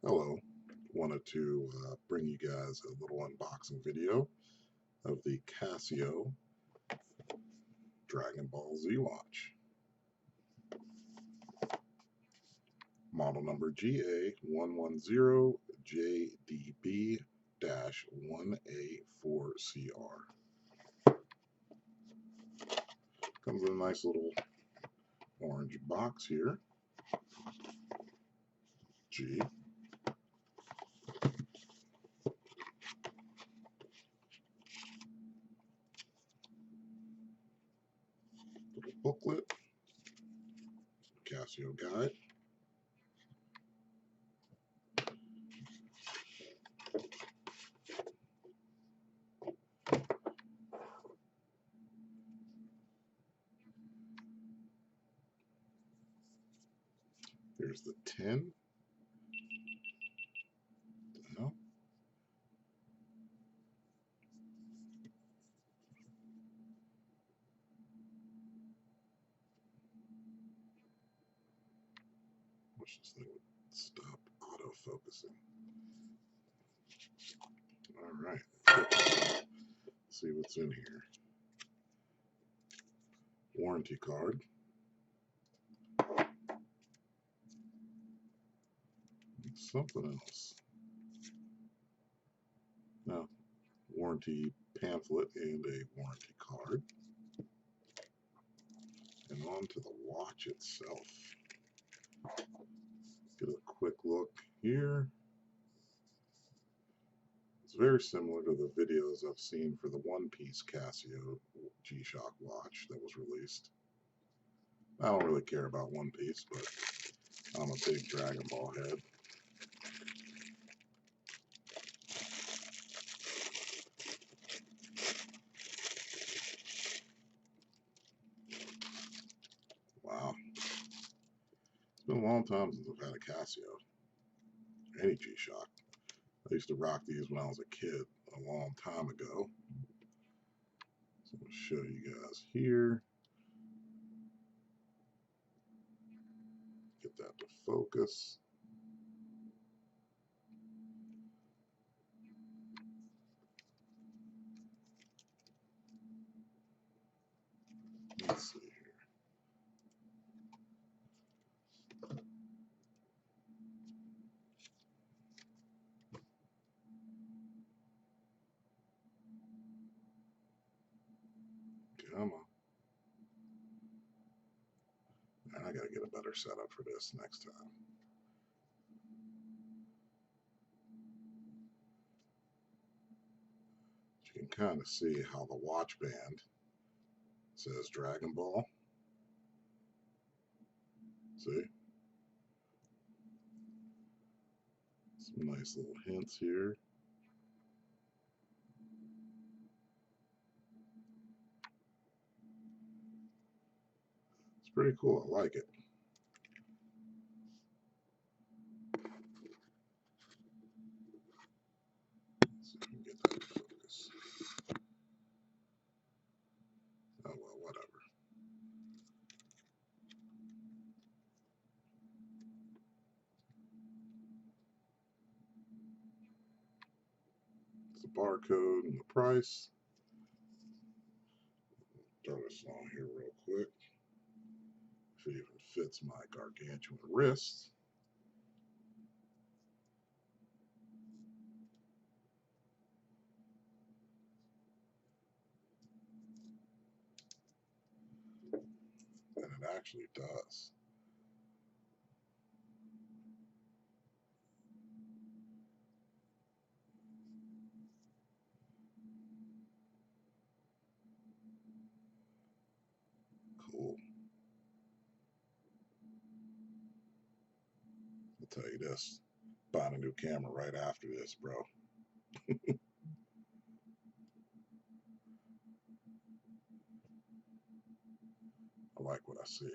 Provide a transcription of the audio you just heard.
Hello, wanted to bring you guys a little unboxing video of the Casio Dragon Ball Z watch. Model number GA-110JDB-1A4CR. Comes in a nice little orange box here. G. Little booklet. Casio guide. Here's the tin. Wish this thing would stop auto-focusing. Alright, let's see what's in here. Warranty card. Something else. Now, warranty pamphlet and a warranty card. And on to the watch itself. Get a quick look here. It's very similar to the videos I've seen for the one-piece Casio G-Shock watch that was released. I don't really care about One Piece, but I'm a big Dragon Ball head. Wow. It's been a long time since I've had a Casio. Any G-Shock. I used to rock these when I was a kid a long time ago. So I'm going to show you guys here. Get that to focus. Let's see here. Come on. And I gotta get a better setup for this next time. You can kind of see how the watch band says Dragon Ball. See? Some nice little hints here. It's pretty cool. I like it. Let's see if we can get that to focus. Oh well, whatever. It's the barcode and the price. Throw this on here real quick. If it even fits my gargantuan wrist. And it actually does. Cool. I'll tell you this. Buying a new camera right after this, bro. I like what I see.